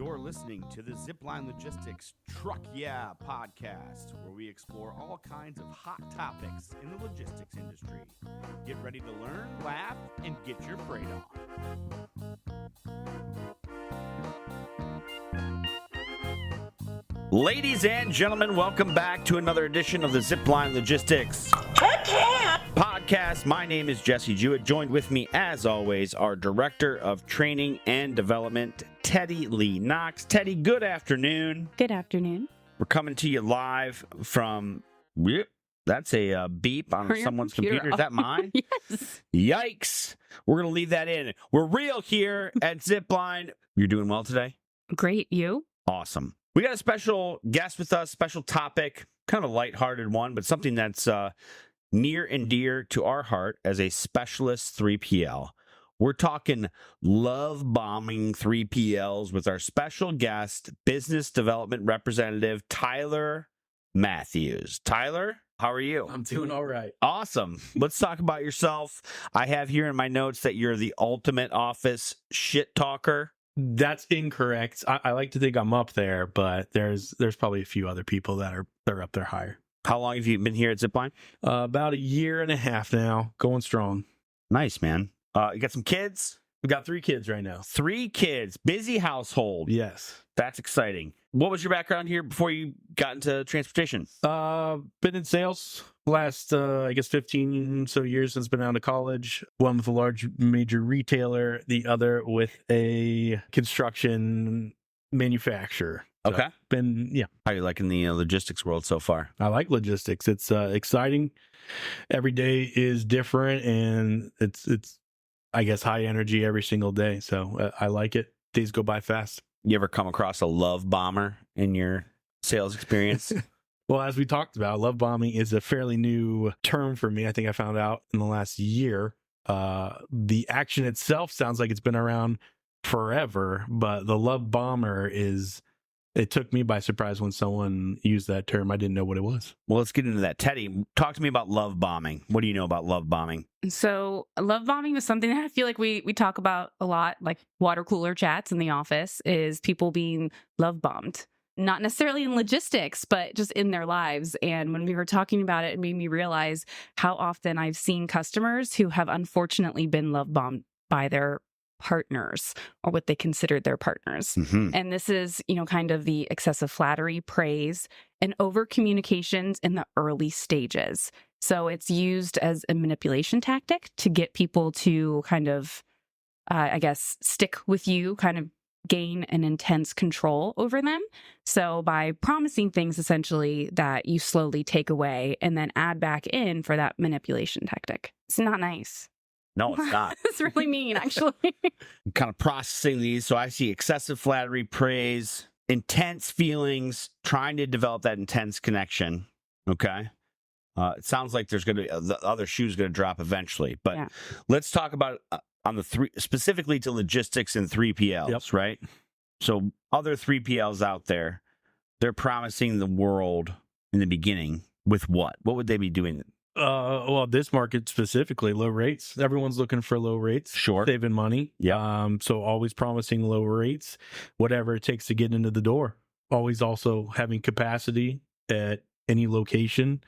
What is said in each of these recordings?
You're listening to the Zipline Logistics Truck Yeah podcast, where we explore all kinds of hot topics in the logistics industry. Get ready to learn, laugh, and get your freight on. Ladies and gentlemen, welcome back to another edition of the Zipline Logistics podcast. My name is Jesse Jewett. Joined with me, as always, our Director of Training and Development, Teddy Lee Knox. Teddy, good afternoon. Good afternoon. We're coming to you live from... That's a beep on someone's computer. Is that mine? Yes. Yikes. We're going to leave that in. We're real here at Zipline. You're doing well today? Great. You? Awesome. We got a special guest with us, special topic, kind of a lighthearted one, but something that's near and dear to our heart as a specialist 3PL. We're talking love bombing 3PLs with our special guest, Business Development Representative, Tyler Mathews. Tyler, how are you? I'm doing all right. Awesome. Let's talk about yourself. I have here in my notes that you're the ultimate office shit talker. That's incorrect. I like to think I'm up there, but there's probably a few other people that are up there higher. How long have you been here at Zipline? About a year and a half now, going strong. Nice, man. You got some kids? We got 3 kids right now. 3 kids. Busy household. Yes. That's exciting. What was your background here before you got into transportation? Been in sales last, 15 so years since been out of college. One with a large major retailer, the other with a construction manufacturer. So Okay. How are you liking the logistics world so far? I like logistics. It's exciting. Every day is different, and it's I guess high energy every single day. So I like it. Days go by fast. You ever come across a love bomber in your sales experience? Well, as we talked about, love bombing is a fairly new term for me. I think I found out in the last year. The action itself sounds like it's been around forever, but the love bomber it took me by surprise when someone used that term. I didn't know what it was. Well, let's get into that. Teddy, talk to me about love bombing. What do you know about love bombing? So love bombing is something that I feel like we talk about a lot, like water cooler chats in the office, is people being love bombed. Not necessarily in logistics, but just in their lives. And when we were talking about it, it made me realize how often I've seen customers who have unfortunately been love bombed by their partners or what they considered their partners. Mm-hmm. And this is, kind of the excessive flattery, praise, and over communications in the early stages. So it's used as a manipulation tactic to get people to kind of, stick with you, kind of gain an intense control over them. So by promising things essentially that you slowly take away and then add back in for that manipulation tactic. It's not nice. No, it's not. It's really mean, actually. I'm kind of processing these. So I see excessive flattery, praise, intense feelings, trying to develop that intense connection. Okay. It sounds like there's going to be the other shoe's going to drop eventually. But Yeah. Let's talk about on the 3, specifically to logistics and 3PLs, Yep. right? So other 3PLs out there, they're promising the world in the beginning with what? What would they be doing? Well, this market specifically, low rates. Everyone's looking for low rates. Sure. Saving money. Yeah. So always promising low rates, whatever it takes to get into the door. Always also having capacity at any location,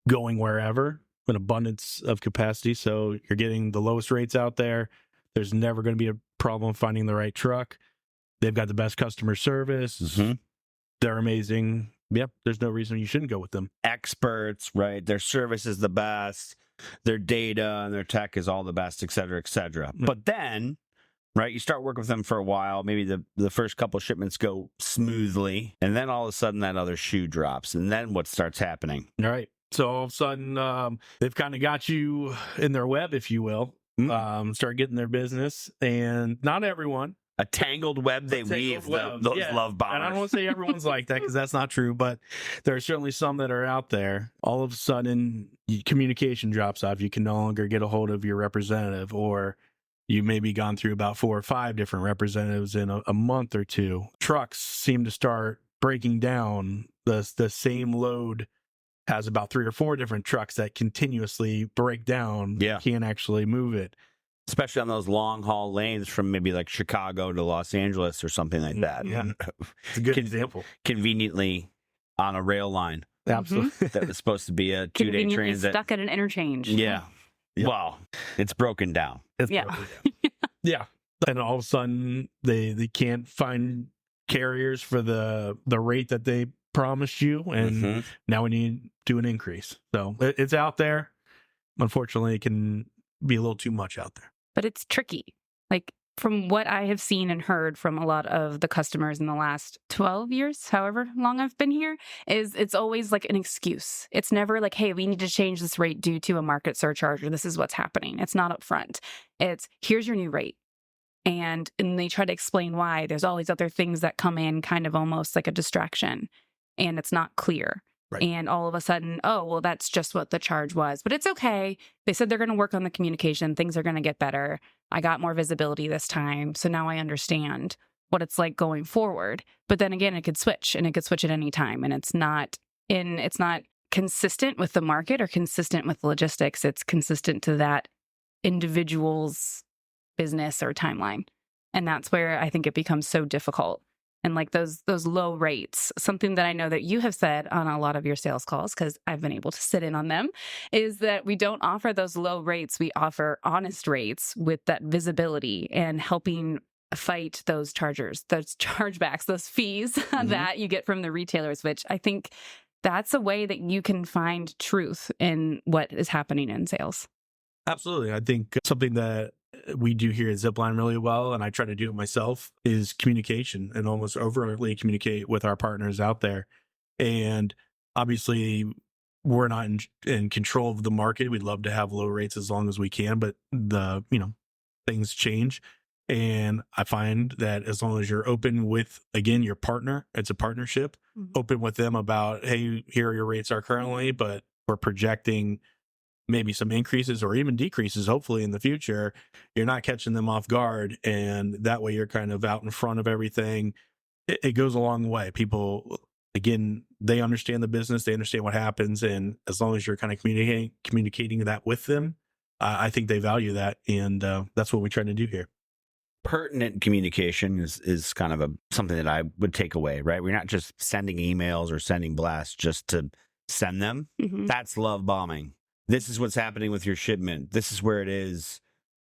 going wherever, an abundance of capacity. So you're getting the lowest rates out there. There's never going to be a problem finding the right truck. They've got the best customer service. Mm-hmm. They're amazing. Yep, there's no reason you shouldn't go with them. Experts, right? Their service is the best. Their data and their tech is all the best, et cetera, et cetera. Mm. But then, right, you start working with them for a while. Maybe the first couple of shipments go smoothly. And then all of a sudden that other shoe drops. And then what starts happening? All right. So all of a sudden, they've kind of got you in their web, if you will. Start getting their business. And not everyone. A tangled web they weave, those love bombers. And I don't want to say everyone's like that because that's not true, but there are certainly some that are out there. All of a sudden, communication drops off. You can no longer get a hold of your representative, or you maybe gone through about 4 or 5 different representatives in a month or two. Trucks seem to start breaking down. The same load has about 3 or 4 different trucks that continuously break down. Yeah. Can't actually move it. especially on those long haul lanes from maybe like Chicago to Los Angeles or something like that. Yeah. It's a good example. Conveniently on a rail line. Absolutely. That was supposed to be a 2-day Conveniently transit. stuck at an interchange. Yeah. Yep. Well, it's broken down. It's Yeah. broken down. Yeah. And all of a sudden they can't find carriers for the rate that they promised you. And now we need to do an increase. So it's out there. Unfortunately, it can be a little too much out there. But it's tricky. Like, from what I have seen and heard from a lot of the customers in the last 12 years, however long I've been here, is it's always like an excuse. It's never like, hey, we need to change this rate due to a market surcharge, or this is what's happening. It's not upfront. It's, here's your new rate. And they try to explain why. There's all these other things that come in kind of almost like a distraction, and it's not clear. Right. And all of a sudden, oh, well, that's just what the charge was. But it's okay. They said they're going to work on the communication. Things are going to get better. I got more visibility this time. So now I understand what it's like going forward. But then again, it could switch, and it could switch at any time. And it's not consistent with the market or consistent with logistics. It's consistent to that individual's business or timeline. And that's where I think it becomes so difficult. And like those low rates, something that I know that you have said on a lot of your sales calls, because I've been able to sit in on them, is that we don't offer those low rates. We offer honest rates with that visibility and helping fight those chargebacks, those fees that you get from the retailers, which I think that's a way that you can find truth in what is happening in sales. Absolutely. I think something that we do here at Zipline really well, and I try to do it myself, is communication, and almost overtly communicate with our partners out there. And obviously, we're not in control of the market. We'd love to have low rates as long as we can, but things change. And I find that as long as you're open with, again, your partner, it's a partnership, open with them about, hey, here are your rates are currently, but we're projecting maybe some increases or even decreases, hopefully in the future. You're not catching them off guard. And that way you're kind of out in front of everything. It goes a long way. People, again, they understand the business, they understand what happens. And as long as you're kind of communicating that with them, I think they value that. And that's what we try to do here. Pertinent communication is kind of something that I would take away, right? We're not just sending emails or sending blasts just to send them. That's love bombing. This is what's happening with your shipment. This is where it is.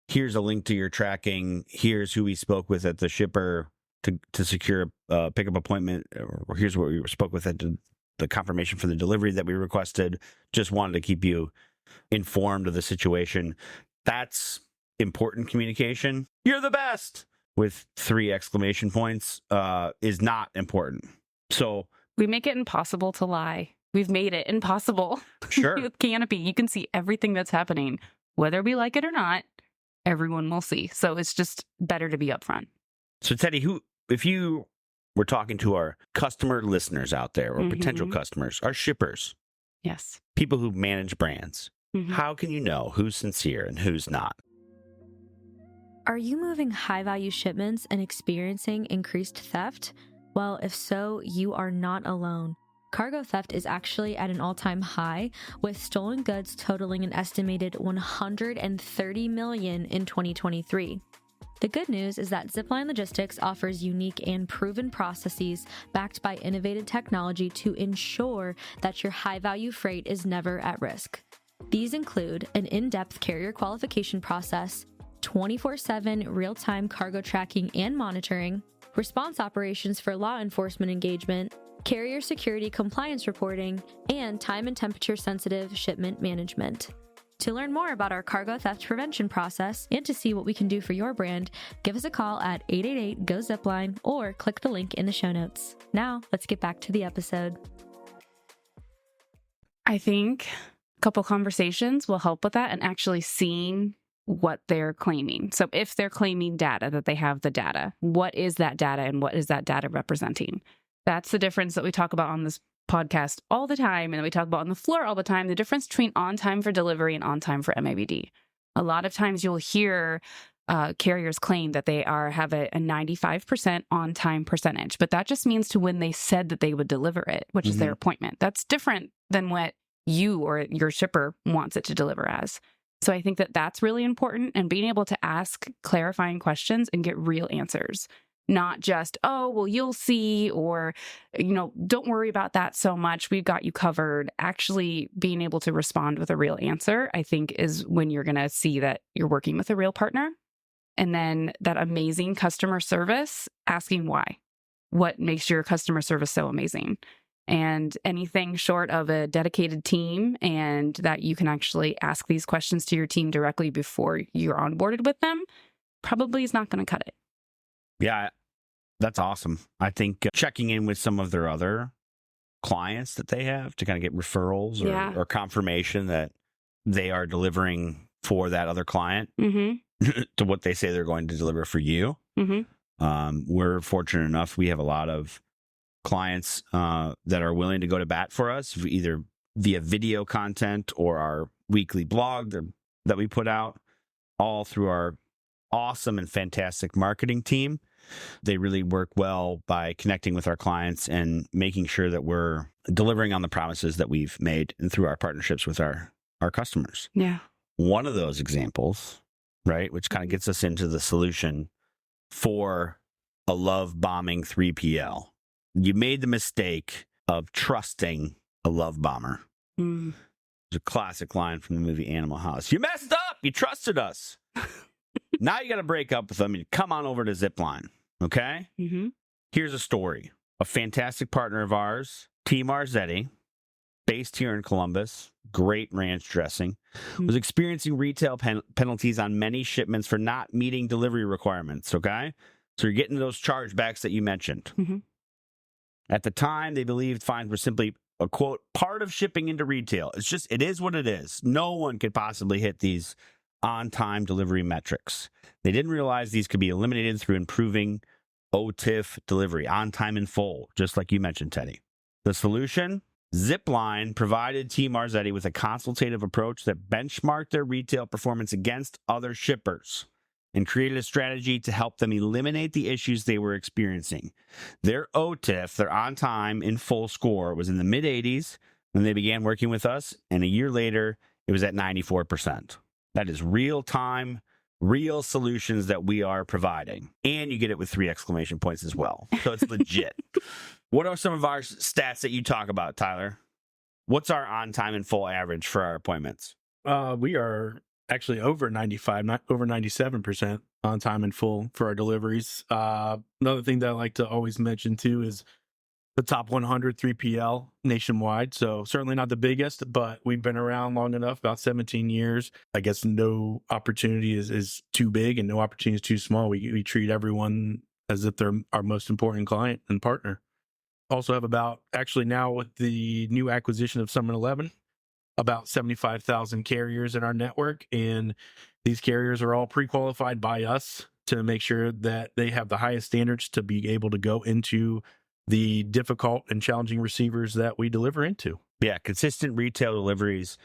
Here's a link to your tracking. Here's who we spoke with at the shipper to secure a pickup appointment. Or here's what we spoke with at the confirmation for the delivery that we requested. Just wanted to keep you informed of the situation. That's important communication. You're the best with 3 exclamation points is not important. So we make it impossible to lie. We've made it impossible. Sure. With Canopy, you can see everything that's happening. Whether we like it or not, everyone will see. So it's just better to be upfront. So Teddy, if you were talking to our customer listeners out there or potential customers, our shippers, yes, people who manage brands, how can you know who's sincere and who's not? Are you moving high-value shipments and experiencing increased theft? Well, if so, you are not alone. Cargo theft is actually at an all-time high, with stolen goods totaling an estimated $130 million in 2023. The good news is that Zipline Logistics offers unique and proven processes backed by innovative technology to ensure that your high-value freight is never at risk. These include an in-depth carrier qualification process, 24/7 real-time cargo tracking and monitoring, response operations for law enforcement engagement, carrier security compliance reporting, and time and temperature-sensitive shipment management. To learn more about our cargo theft prevention process and to see what we can do for your brand, give us a call at 888-GO-ZIPLINE or click the link in the show notes. Now, let's get back to the episode. I think a couple conversations will help with that and actually seeing what they're claiming. So if they're claiming data, that they have the data, what is that data and what is that data representing? That's the difference that we talk about on this podcast all the time, and we talk about on the floor all the time, the difference between on time for delivery and on time for MABD. A lot of times you'll hear carriers claim that they have a 95% on time percentage, but that just means to when they said that they would deliver it, which is their appointment. That's different than what you or your shipper wants it to deliver as. So I think that that's really important, and being able to ask clarifying questions and get real answers, not just, oh, well, you'll see, or, don't worry about that so much. We've got you covered. Actually being able to respond with a real answer, I think, is when you're going to see that you're working with a real partner. And then that amazing customer service, asking why. What makes your customer service so amazing? And anything short of a dedicated team and that you can actually ask these questions to your team directly before you're onboarded with them probably is not going to cut it. Yeah, that's awesome. I think checking in with some of their other clients that they have to kind of get referrals or confirmation that they are delivering for that other client to what they say they're going to deliver for you. We're fortunate enough. We have a lot of clients that are willing to go to bat for us, either via video content or our weekly blog that we put out, all through our awesome and fantastic marketing team. They really work well by connecting with our clients and making sure that we're delivering on the promises that we've made and through our partnerships with our customers. Yeah. One of those examples, right, which kind of gets us into the solution for a love bombing 3PL. You made the mistake of trusting a love bomber. It's a classic line from the movie Animal House. You messed up. You trusted us. Now you got to break up with them and come on over to Zipline. Okay? Here's a story. A fantastic partner of ours, T. Marzetti, based here in Columbus, great ranch dressing, was experiencing retail penalties on many shipments for not meeting delivery requirements. Okay? So you're getting those chargebacks that you mentioned. At the time, they believed fines were simply a, quote, part of shipping into retail. It is what it is. No one could possibly hit these on-time delivery metrics. They didn't realize these could be eliminated through improving OTIF delivery, on time in full, just like you mentioned, Teddy. The solution? Zipline provided T. Marzetti with a consultative approach that benchmarked their retail performance against other shippers and created a strategy to help them eliminate the issues they were experiencing. Their OTIF, their on-time in full score, was in the mid-80s when they began working with us, and a year later, it was at 94%. That is real-time, real solutions that we are providing. And you get it with 3 exclamation points as well. So it's legit. What are some of our stats that you talk about, Tyler? What's our on-time in full average for our appointments? We are actually over 95, not over 97% on time in full for our deliveries. Another thing that I like to always mention too is the top 100 3PL nationwide. So certainly not the biggest, but we've been around long enough, about 17 years. I guess no opportunity is too big and no opportunity is too small. We treat everyone as if they're our most important client and partner. Also have about, actually now with the new acquisition of Summit 11, about 75,000 carriers in our network. And these carriers are all pre-qualified by us to make sure that they have the highest standards to be able to go into the difficult and challenging receivers that we deliver into. Yeah, consistent retail deliveries.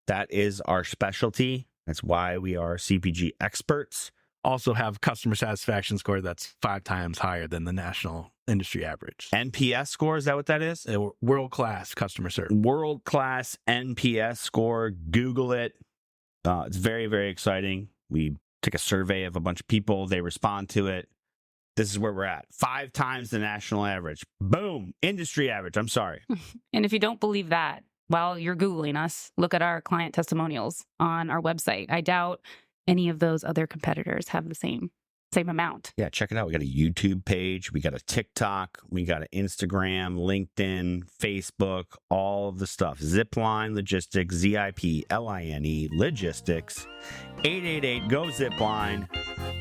That is our specialty. That's why we are CPG experts. Also have customer satisfaction score that's 5 times higher than the national industry average. NPS score, is that what that is? World-class customer service. World-class NPS score. Google it. It's very, very exciting. We took a survey of a bunch of people. They respond to it. This is where we're at. 5 times the national average. Boom. Industry average. I'm sorry. And if you don't believe that, while you're Googling us, look at our client testimonials on our website. I doubt any of those other competitors have the same amount. Yeah, check it out. We got a YouTube page. We got a TikTok. We got an Instagram, LinkedIn, Facebook, all of the stuff. Zipline Logistics, ZIPLINE Logistics. 888-GO-ZIPLINE.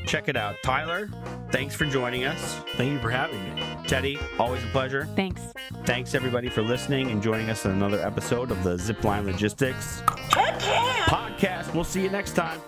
Check it out. Tyler, thanks for joining us. Thank you for having me. Teddy, always a pleasure. Thanks. Thanks, everybody, for listening and joining us in another episode of the Zipline Logistics podcast. We'll see you next time.